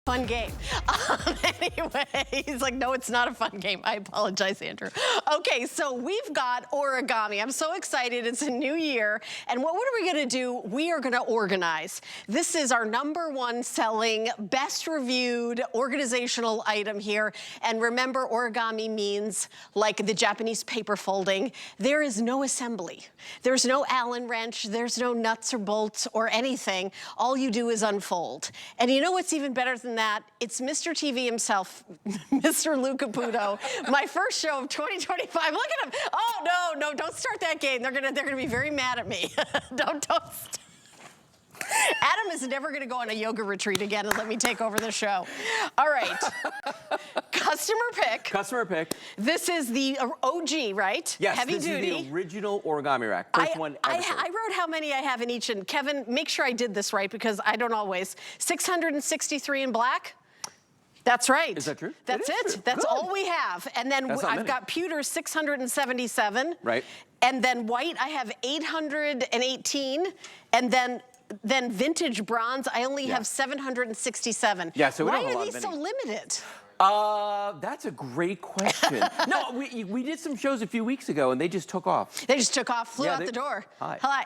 Fun game. Anyway, he's like, no, it's not a fun game. I apologize, Andrew. Okay, so we've got Origami. I'm so excited. It's a new year. And what are we going to do? We are going to organize. This is our #1 selling, best reviewed organizational item here. And remember, origami means, like the Japanese paper folding, there is no assembly. There's no Allen wrench. There's no nuts or bolts or anything. All you do is unfold. And you know what's even better than that? It's Mr. TV himself, Mr. Lou Caputo. My first show of 2025. Look at him. Oh, no, don't start that game. They're gonna be very mad at me. Don't Adam is never going to go on a yoga retreat again and let me take over the show. All right. Customer pick. Customer pick. This is the OG, right? Yes, Heavy this duty. is the original origami rack. First one ever. I wrote how many I have in each, and Kevin, make sure I did this right because I don't always. 663 in black. That's right. Is that true? That's it. True. That's Good. all we have. And then I've got pewter 677. Right. And then white I have 818. And then vintage bronze, I only have 767. Yeah, so we don't Why have a are lot these so limited? That's a great question. No, we did some shows a few weeks ago and they just took off. They just took off, flew out the door. Hi.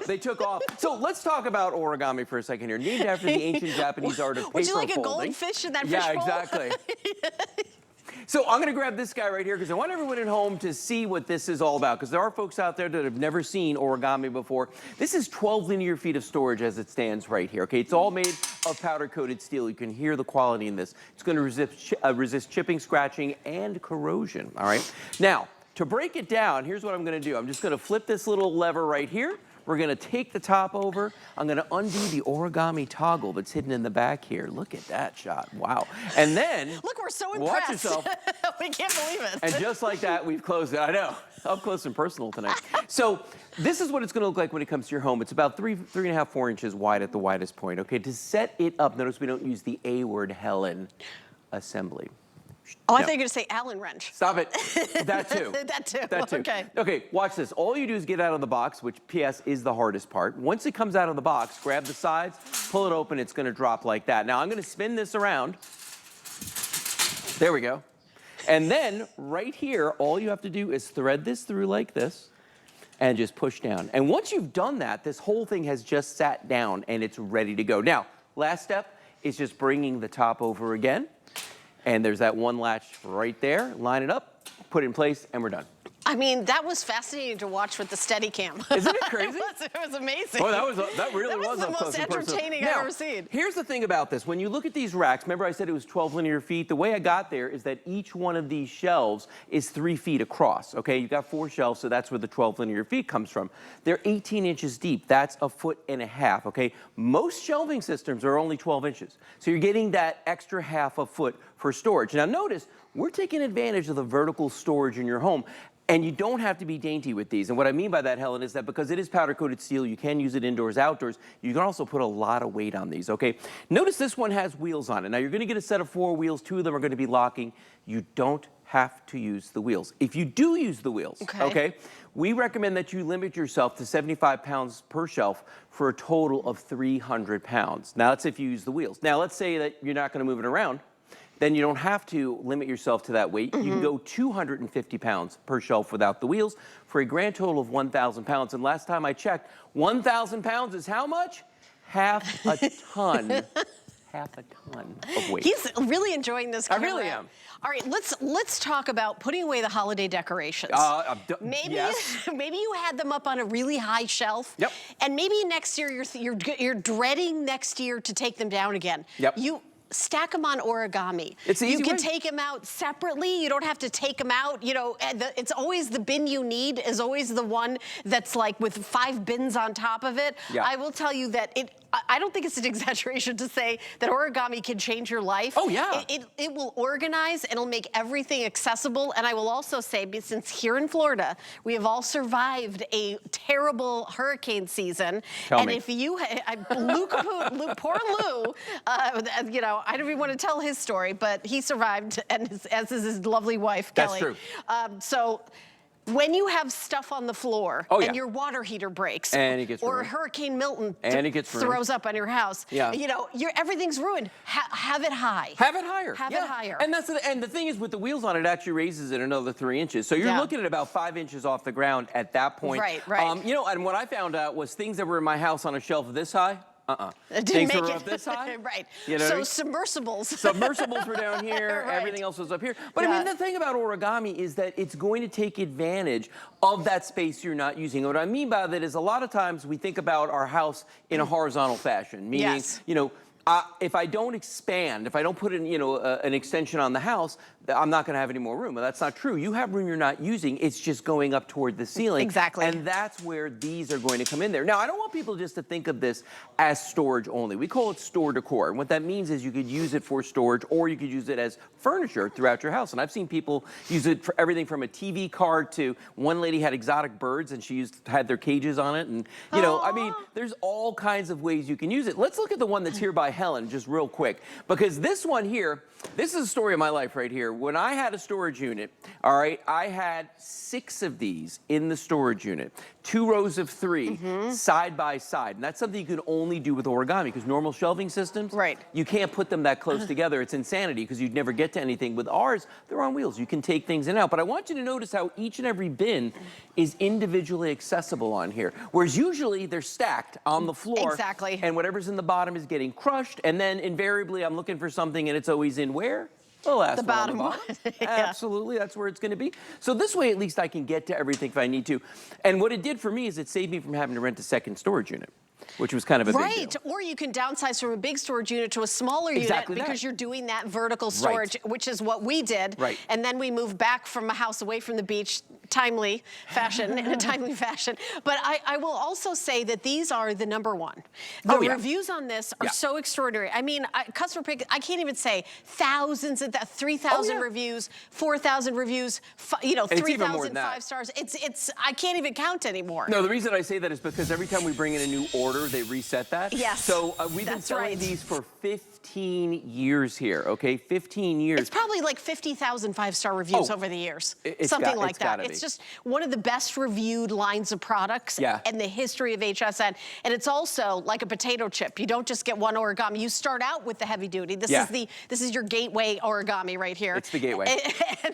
They took off. So let's talk about origami for a second here. Named after the ancient Japanese art of paper Would you like folding. a goldfish in that fish bowl? Yeah, exactly. So I'm going to grab this guy right here because I want everyone at home to see what this is all about because there are folks out there that have never seen origami before. This is 12 linear feet of storage as it stands right here. Okay, it's all made of powder-coated steel. You can hear the quality in this. It's going to resist chipping, scratching, and corrosion. All right. Now, to break it down, here's what I'm going to do. I'm just going to flip this little lever right here. We're going to take the top over. I'm going to undo the origami toggle that's hidden in the back here. Look at that shot. Wow. And then, look, we're so impressed. Watch yourself. We can't believe it. And just like that, we've closed it. I know. Up close and personal tonight. So this is what it's going to look like when it comes to your home. It's about 3.5, 4 inches wide at the widest point. Okay, to set it up, notice we don't use the A word, Helen, assembly. Oh, I thought you were going to say Allen wrench. Stop it. That too. That too. That too. Okay. Okay, watch this. All you do is get out of the box, which PS is the hardest part. Once it comes out of the box, grab the sides, pull it open, it's going to drop like that. Now I'm going to spin this around. There we go. And then right here, all you have to do is thread this through like this and just push down. And once you've done that, this whole thing has just sat down and it's ready to go. Now, last step is just bringing the top over again. And there's that one latch right there. Line it up, put it in place, and we're done. I mean, that was fascinating to watch with the Steadicam. Isn't it crazy? It was amazing. Oh, that really was the most entertaining I've ever seen. Here's the thing about this. When you look at these racks, remember I said it was 12 linear feet? The way I got there is that each one of these shelves is 3 feet across, okay? You've got 4 shelves, so that's where the 12 linear feet comes from. They're 18 inches deep. That's 1.5 feet, okay? Most shelving systems are only 12 inches. So you're getting that extra half a foot for storage. Now notice, we're taking advantage of the vertical storage in your home. And you don't have to be dainty with these. And what I mean by that, Helen, is that because it is powder-coated steel, you can use it indoors, outdoors. You can also put a lot of weight on these, okay? Notice this one has wheels on it. Now, you're going to get a set of 4 wheels. 2 of them are going to be locking. You don't have to use the wheels. If you do use the wheels, okay, we recommend that you limit yourself to 75 pounds per shelf for a total of 300 pounds. Now, that's if you use the wheels. Now, let's say that you're not going to move it around. Then you don't have to limit yourself to that weight. You can go 250 pounds per shelf without the wheels for a grand total of 1,000 pounds. And last time I checked, 1,000 pounds is how much? Half a ton. Half a ton of weight. He's really enjoying this camera. I really am. All right, let's talk about putting away the holiday decorations. Maybe you had them up on a really high shelf. Yep. And maybe next year you're dreading next year to take them down again. Yep. Stack them on origami. It's easy. You can take them out separately. You don't have to take them out. You know, it's always the bin you need is always the one that's like with 5 bins on top of it. Yeah. I will tell you that I don't think it's an exaggeration to say that origami can change your life. Oh, yeah. It will organize and it'll make everything accessible. And I will also say, since here in Florida, we have all survived a terrible hurricane season. Tell and me. if you, poor Lou, you know, I don't even want to tell his story, but he survived, and as is his lovely wife, Kelly. That's true. So when you have stuff on the floor and your water heater breaks, and it gets or ruined. Hurricane Milton throws up on your house, you know, everything's ruined. Have it high. Have it higher. Have it higher. And the thing is, with the wheels on it, actually raises it another 3 inches. So you're looking at about 5 inches off the ground at that point. Right. You know, and what I found out was things that were in my house on a shelf this high. Things that were up this high. Right. You know so submersibles. Submersibles were down here. Everything else was up here. But I mean, the thing about Origami is that it's going to take advantage of that space you're not using. And what I mean by that is a lot of times we think about our house in a horizontal fashion, meaning, you know, if I don't expand, if I don't put in, you know, an extension on the house, I'm not going to have any more room. But that's not true. You have room you're not using. It's just going up toward the ceiling. Exactly. And that's where these are going to come in there. Now, I don't want people just to think of this as storage only. We call it store decor. And what that means is you could use it for storage, or you could use it as furniture throughout your house. And I've seen people use it for everything from a TV card to one lady had exotic birds and she had their cages on it. And, you know, I mean, there's all kinds of ways you can use it. Let's look at the one that's here by Helen just real quick, because this one here, this is a story of my life right here. When I had a storage unit, all right, I had 6 of these in the storage unit, 2 rows of 3 side by side. And that's something you can only do with Origami, because normal shelving systems, you can't put them that close together. It's insanity, because you'd never get to anything. With ours, they're on wheels. You can take things in and out. But I want you to notice how each and every bin is individually accessible on here, whereas usually they're stacked on the floor. Exactly. And whatever's in the bottom is getting crushed. And then invariably I'm looking for something and it's always in where? The last one on the bottom. Absolutely, that's where it's going to be. So this way, at least I can get to everything if I need to. And what it did for me is it saved me from having to rent a second storage unit, which was kind of a big deal. Or you can downsize from a big storage unit to a smaller unit because you're doing that vertical storage, which is what we did. And then we moved back from a house away from the beach, in a timely fashion. But I will also say that these are the #1. The reviews on this are so extraordinary. I mean, customer pick, I can't even say thousands of that, 3,000 reviews, 4,000 reviews, you know, 3,000 5 stars. It's I can't even count anymore. No, the reason I say that is because every time we bring in a new order, they reset that. Yes. So we've been selling these for 15 years here, okay? 15 years. It's probably like 50,000 5-star reviews over the years. Something like that. It's just one of the best reviewed lines of products in the history of HSN. And it's also like a potato chip. You don't just get one Origami. You start out with the heavy duty. This is your gateway Origami right here. It's the gateway.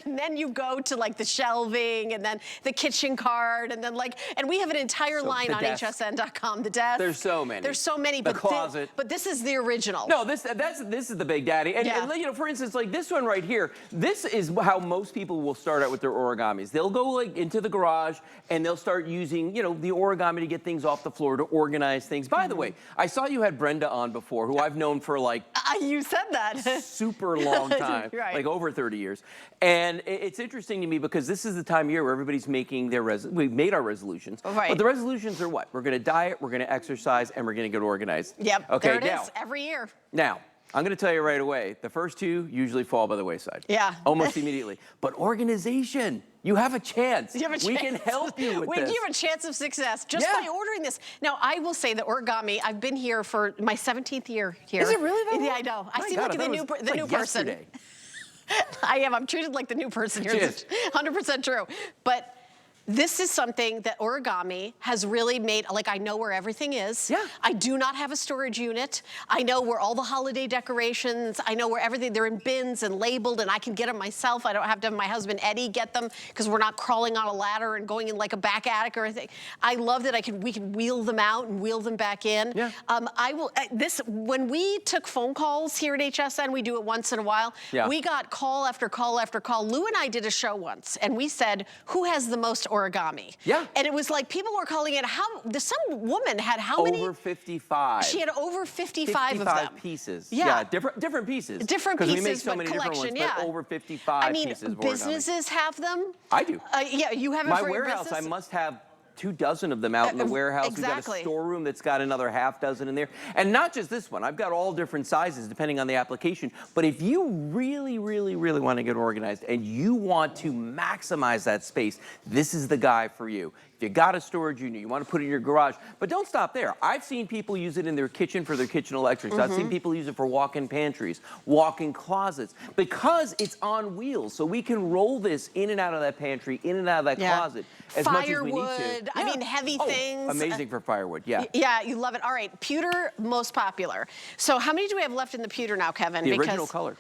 And then you go to like the shelving and then the kitchen card and then and we have an entire line on hsn.com. The desk. There's so many. There's so many. The closet. But this is the original. No, this is the big daddy. And you know, for instance, like this one right here, this is how most people will start out with their Origamis. They'll go like into the garage and they'll start using, you know, the Origami to get things off the floor, to organize things. By the way, I saw you had Brenda on before, who I've known for like you said that super long time, like over 30 years. And it's interesting to me because this is the time of year where everybody's making their we've made our resolutions. But the resolutions are what? We're going to diet, we're going to exercise, and we're going to get organized. Yep. Okay. There it is every year. Now, I'm going to tell you right away, the first 2 usually fall by the wayside. Yeah. Almost immediately. But organization, you have a chance. You have a chance. We can help you with this. You have a chance of success just by ordering this. Now, I will say that Origami, I've been here for my 17th year here. Is it really that long? Yeah, I know. I seem like the new person. I am. I'm treated like the new person here. It's 100% true. But this is something that Origami has really made, like I know where everything is. Yeah. I do not have a storage unit. I know where all the holiday decorations, I know where everything, they're in bins and labeled and I can get them myself. I don't have to have my husband Eddie get them because we're not crawling on a ladder and going in like a back attic or anything. I love that we can wheel them out and wheel them back in. Yeah. When we took phone calls here at HSN, we do it once in a while. Yeah. We got call after call after call. Lou and I did a show once and we said, who has the most Origami? Yeah. And it was like people were calling it, some woman had how many? Over 55. She had over 55 of them. 55 pieces. Yeah. Different pieces. Different pieces, because we make so many different ones, but over 55 pieces of Origami. Businesses have them. I do. Yeah, you have it for your business? My warehouse, I must have 24 of them out in the warehouse. Exactly. We've got a storeroom that's got another half dozen in there. And not just this one. I've got all different sizes depending on the application. But if you really, really, really want to get organized and you want to maximize that space, this is the guy for you. You got a storage unit, you want to put it in your garage, but don't stop there. I've seen people use it in their kitchen for their kitchen electrics. I've seen people use it for walk-in pantries, walk-in closets, because it's on wheels. So we can roll this in and out of that pantry, in and out of that closet as much as we need to. I mean, heavy things. Amazing for firewood, yeah. Yeah, you love it. All right, pewter, most popular. So how many do we have left in the pewter now, Kevin? The original color.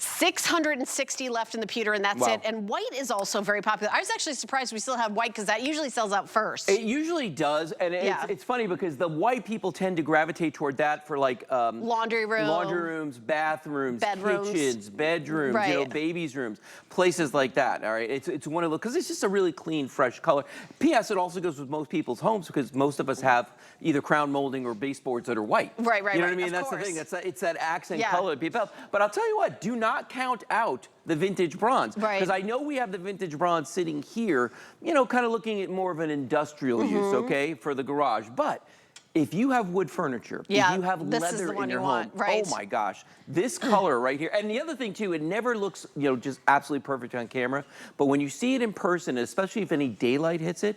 660 left in the pewter, and that's it. And white is also very popular. I was actually surprised we still have white, because that usually sells out first. It usually does, and it's funny because the white people tend to gravitate toward that for like laundry rooms, bathrooms, kitchens, bedrooms, you know, babies' rooms, places like that. All right, it's one of the, because it's just a really clean, fresh color. P.S. It also goes with most people's homes, because most of us have either crown molding or baseboards that are white. Right, you know what I mean? That's the thing. It's that accent color that people have. But I'll tell you what, do not count out the vintage bronze. Because I know we have the vintage bronze sitting here, you know, kind of looking at more of an industrial use, okay, for the garage. But if you have wood furniture, if you have leather in your home, oh my gosh, this color right here. And the other thing too, it never looks, you know, just absolutely perfect on camera. But when you see it in person, especially if any daylight hits it,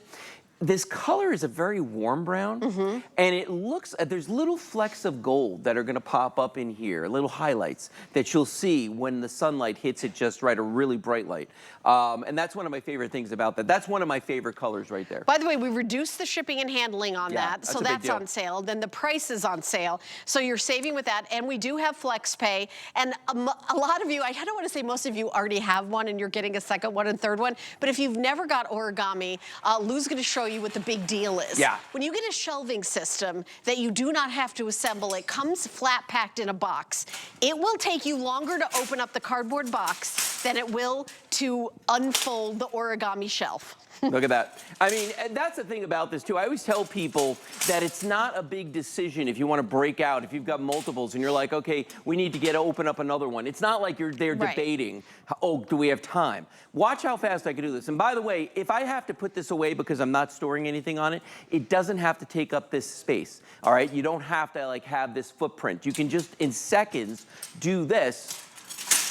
this color is a very warm brown, and it looks, there's little flecks of gold that are gonna pop up in here, little highlights that you'll see when the sunlight hits it just right, a really bright light. And that's one of my favorite things about that. That's one of my favorite colors right there. By the way, we reduced the shipping and handling on that, so that's on sale. Then the price is on sale, so you're saving with that. And we do have flex pay, and a lot of you, I don't want to say most of you already have one and you're getting a second one and third one, but if you've never got Origami, Lou's gonna show you what the big deal is. When you get a shelving system that you do not have to assemble, it comes flat packed in a box. It will take you longer to open up the cardboard box than it will to unfold the Origami shelf. Look at that. I mean, and that's the thing about this too. I always tell people that it's not a big decision if you want to break out, if you've got multiples and you're like, okay, we need to open up another one. It's not like you're there debating, oh, do we have time? Watch how fast I can do this. And by the way, if I have to put this away because I'm not storing anything on it, it doesn't have to take up this space. All right, you don't have to like have this footprint. You can just in seconds do this,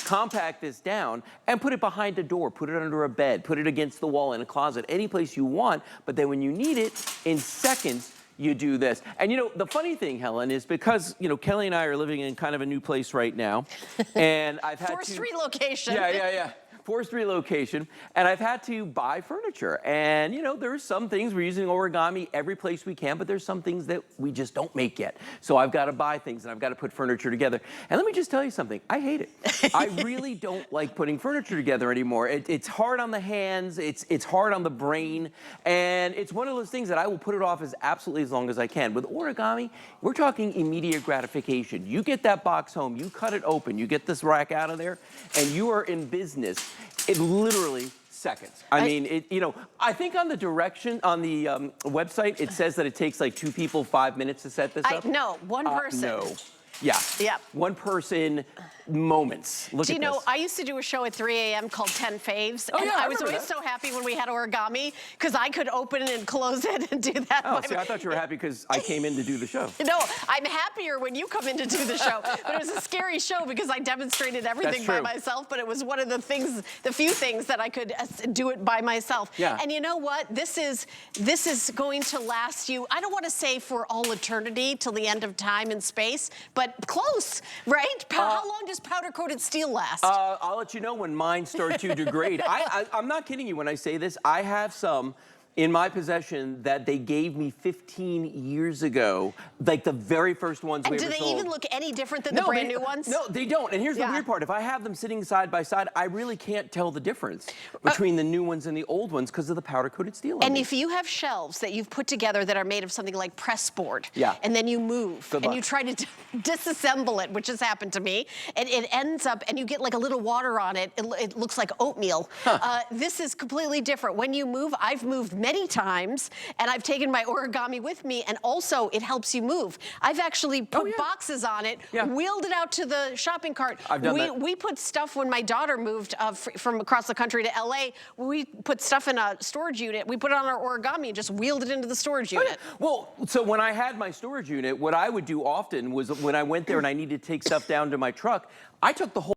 compact this down, and put it behind a door, put it under a bed, put it against the wall in a closet, any place you want. But then when you need it, in seconds, you do this. And you know, the funny thing, Helen, is because, you know, Kelly and I are living in kind of a new place right now, and I've had forced relocation. Forced relocation, and I've had to buy furniture. And you know, there's some things we're using Origami every place we can, but there's some things that we just don't make yet. So I've got to buy things and I've got to put furniture together. And let me just tell you something, I hate it. I really don't like putting furniture together anymore. It's hard on the hands, it's hard on the brain, and it's one of those things that I will put it off as absolutely as long as I can. With Origami, we're talking immediate gratification. You get that box home, you cut it open, you get this rack out of there, and you are in business. It literally seconds. I mean, you know, I think on the direction, on the website, it says that it takes like 2 people 5 minutes to set this up. No, one person. No. Yeah. One person, moments. Look at this. Do you know, I used to do a show at 3 a.m. called 10 Faves. And I was always so happy when we had Origami, because I could open it and close it and do that. Oh, see, I thought you were happy because I came in to do the show. No, I'm happier when you come in to do the show. But it was a scary show because I demonstrated everything by myself, but it was one of the things, the few things that I could do it by myself. And you know what? This is going to last you, I don't want to say for all eternity till the end of time and space, but close, right? How long does powder-coated steel last? I'll let you know when mine start to degrade. I'm not kidding you when I say this. I have some in my possession that they gave me 15 years ago, like the very first ones we ever sold. And do they even look any different than the brand new ones? No, they don't. And here's the weird part. If I have them sitting side by side, I really can't tell the difference between the new ones and the old ones because of the powder-coated steel. And if you have shelves that you've put together that are made of something like press board, and then you move, and you try to disassemble it, which has happened to me, and it ends up, and you get like a little water on it, it looks like oatmeal. This is completely different. When you move, I've moved many times, and I've taken my Origami with me, and also it helps you move. I've actually put boxes on it, wheeled it out to the shopping cart. I've done that. We put stuff when my daughter moved from across the country to LA. We put stuff in a storage unit. We put it on our Origami and just wheeled it into the storage unit. Well, so when I had my storage unit, what I would do often was when I went there and I needed to take stuff down to my truck, I took the whole